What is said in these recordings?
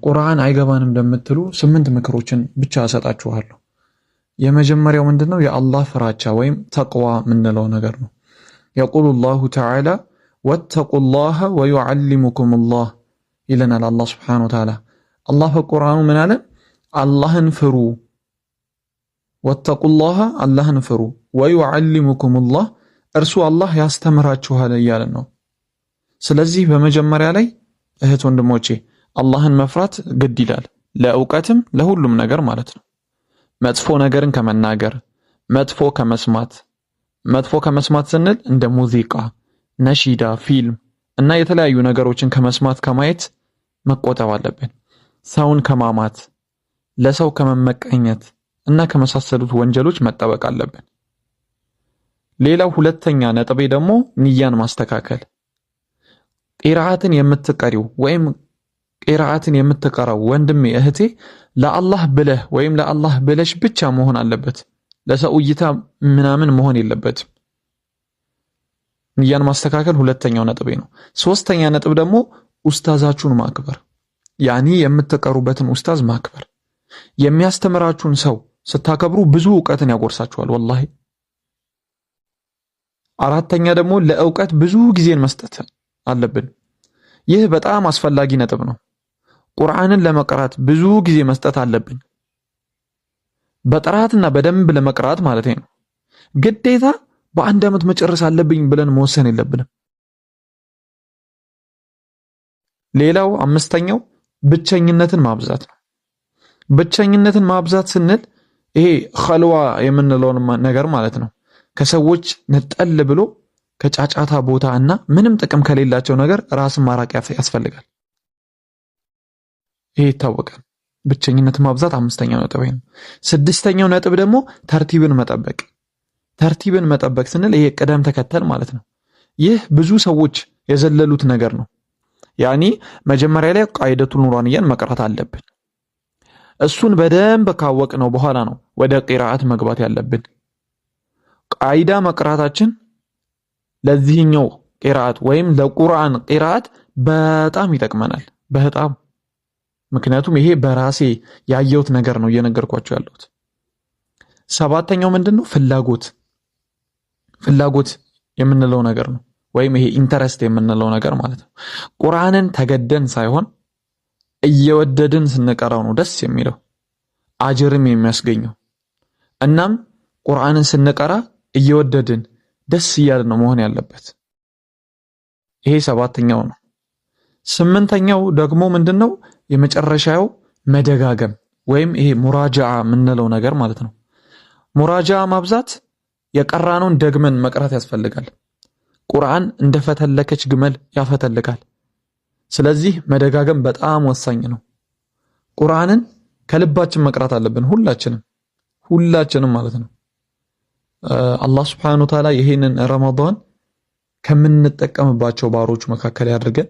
ቁርአን አይገባንም እንደምትሉ 8 ምክሮችን ብቻ እሰጣችኋለሁ። የመጀመሪያው ምንድነው? የአላህ ፍራቻ ወይም ተቅዋ ምንለው ነገር ነው። የቁሉ ላሁ ተዓላ ወተቁላህ ወዩዓሊሙኩሙላህ ይለናል አላህ ሱብሓነሁ ወተዓላ። አላህ በቁርአኑ ምን አለ? አላህን ፍሩ፣ ወተቁላህ አላህን ፍሩ፣ ወዩዓሊሙኩሙላህ እርሱ አላህ ያስተምራችኋል እያለን ነው። ስለዚህ በመጀመሪያ ላይ እህት ወንድሞቼ አላህን መፍራት ግድ ይላል፣ ለእውቀትም ለሁሉም ነገር ማለት ነው። መጥፎ ነገርን ከመናገር፣ መጥፎ ከመስማት ስንል እንደ ሙዚቃ፣ ነሺዳ፣ ፊልም እና የተለያዩ ነገሮችን ከመስማት ከማየት መቆጠብ አለብን። ሰውን ከማማት፣ ለሰው ከመመቀኘት እና ከመሳሰሉት ወንጀሎች መጠበቅ አለብን። ሌላው ሁለተኛ ነጥቤ ደግሞ ንያን ማስተካከል። ቂራአትን የምትቀሪው ወይም ቂራአትን የምትቀራው ወንድሜ እህቴ ለአላህ ብለህ ወይም ለአላህ ብለሽ ብቻ መሆን አለበት። ለሰው እይታ ምናምን መሆን የለበትም። ንያን ማስተካከል ሁለተኛው ነጥቤ ነው። ሶስተኛ ነጥብ ደግሞ ኡስታዛችሁን ማክበር፣ ያኒ የምትቀሩበትን ኡስታዝ ማክበር። የሚያስተምራችሁን ሰው ስታከብሩ ብዙ ዕውቀትን ያጎርሳችኋል ወላሂ። አራተኛ ደግሞ ለዕውቀት ብዙ ጊዜን መስጠት አለብን። ይህ በጣም አስፈላጊ ነጥብ ነው። ቁርአንን ለመቅራት ብዙ ጊዜ መስጠት አለብን። በጥራትና በደንብ ለመቅራት ማለት ነው። ግዴታ በአንድ ዓመት መጨረስ አለብኝ ብለን መወሰን የለብንም። ሌላው አምስተኛው ብቸኝነትን ማብዛት ነው። ብቸኝነትን ማብዛት ስንል ይሄ ኸልዋ የምንለውን ነገር ማለት ነው። ከሰዎች ነጠል ብሎ ከጫጫታ ቦታ እና ምንም ጥቅም ከሌላቸው ነገር ራስን ማራቅ ያስፈልጋል። ይሄ ይታወቃል። ብቸኝነትን ማብዛት አምስተኛው ነጥብ ነው። ስድስተኛው ነጥብ ደግሞ ተርቲብን መጠበቅ። ተርቲብን መጠበቅ ስንል ይሄ ቅደም ተከተል ማለት ነው። ይህ ብዙ ሰዎች የዘለሉት ነገር ነው። ያኒ መጀመሪያ ላይ ቃይደቱል ኑራንያን መቅራት አለብን። እሱን በደንብ ካወቅነው በኋላ ነው ወደ ቂራአት መግባት ያለብን። ቃይዳ መቅራታችን ለዚህኛው ቂራአት ወይም ለቁርአን ቂራአት በጣም ይጠቅመናል። በጣም ምክንያቱም ይሄ በራሴ ያየሁት ነገር ነው እየነገርኳችሁ ያለሁት። ሰባተኛው ምንድነው? ፍላጎት የምንለው ነገር ነው ወይም ይሄ ኢንተረስት የምንለው ነገር ማለት ነው። ቁርአንን ተገደን ሳይሆን እየወደድን ስንቀራው ነው ደስ የሚለው አጅርም የሚያስገኘው። እናም ቁርአንን ስንቀራ እየወደድን ደስ እያልን ነው መሆን ያለበት። ይሄ ሰባተኛው ነው። ስምንተኛው ደግሞ ምንድነው? የመጨረሻው መደጋገም ወይም ይሄ ሙራጃዓ የምንለው ነገር ማለት ነው። ሙራጃዓ ማብዛት የቀራነውን ደግመን መቅራት ያስፈልጋል። ቁርአን እንደፈተለከች ግመል ያፈተልካል። ስለዚህ መደጋገም በጣም ወሳኝ ነው። ቁርአንን ከልባችን መቅራት አለብን ሁላችንም ማለት ነው። አላህ Subhanahu Wa Ta'ala ይሄንን ረመዳን ከምንጠቀምባቸው ባሮች መካከል ያድርገን።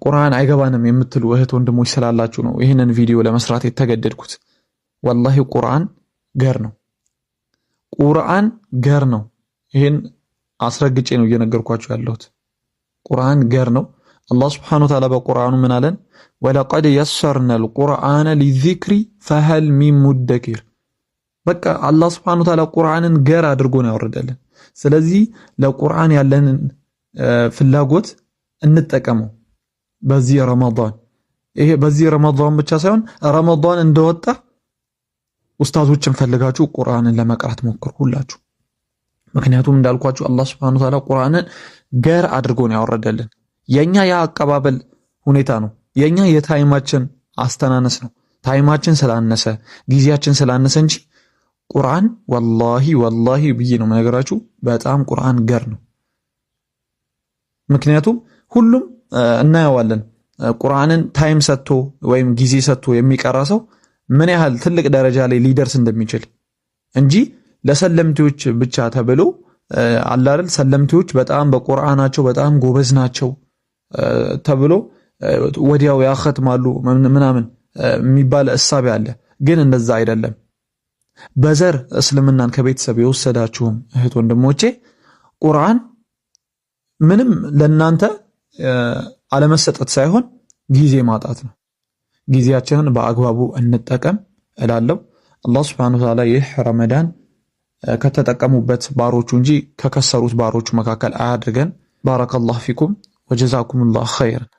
ቁርአን አይገባንም የምትሉ እህት ወንድሞች ስላላችሁ ነው ይሄንን ቪዲዮ ለመስራት የተገደድኩት። ወላሂ ቁርአን ገር ነው። ይሄን አስረግጬ ነው እየነገርኳችሁ ያለሁት። ቁርአን ገር ነው። አላህ Subhanahu Wa Ta'ala በቁርአኑ ምን አለን? ወለቀድ የሰርነል ቁርአነ ሊዚክሪ ፈሀል ሚን ሙደኪር። በቃ አላህ Subhanahu Wa Ta'ala ቁርአንን ገር አድርጎ ነው ያወረደልን። ስለዚህ ለቁርአን ያለንን ፍላጎት እንጠቀመው በዚህ ረመዳን። ይሄ በዚህ ረመዳን ብቻ ሳይሆን ረመዳን እንደወጣ ኡስታዞችን ፈልጋችሁ ቁርአንን ለመቅራት ሞክሩ ሁላችሁ። ምክንያቱም እንዳልኳችሁ አላህ Subhanahu Wa Ta'ala ቁርአንን ገር አድርጎ ነው ያወረደልን። የኛ የአቀባበል ሁኔታ ነው፣ የኛ የታይማችን አስተናነስ ነው። ታይማችን ስላነሰ ጊዜያችን ስላነሰ እንጂ ቁርአን ወላሂ ብዬ ነው ነገራችሁ በጣም ቁርአን ገር ነው። ምክንያቱም ሁሉም እናየዋለን ቁርአንን ታይም ሰጥቶ ወይም ጊዜ ሰጥቶ የሚቀራ ሰው ምን ያህል ትልቅ ደረጃ ላይ ሊደርስ እንደሚችል እንጂ ለሰለምቴዎች ብቻ ተብሎ አለ አይደል? ሰለምቴዎች በጣም በቁርአናቸው በጣም ጎበዝ ናቸው ተብሎ ወዲያው ያختማሉ ምናምን የሚባል እሳቤ አለ። ግን እንደዛ አይደለም። በዘር እስልምናን ከቤተሰብ የወሰዳችሁም እህት ወንድሞቼ ቁርአን ምንም ለናንተ አለመሰጠት ሳይሆን ጊዜ ማጣት ነው። ጊዜያችንን በአግባቡ እንጠቀም እላለሁ። አላህ ሱብሓነሁ ወተዓላ ይህ ረመዳን ከተጠቀሙበት ባሮቹ እንጂ ከከሰሩት ባሮቹ መካከል አያድርገን። ባረከላሁ ፊኩም ወጀዛኩሙላሁ ኸይረን።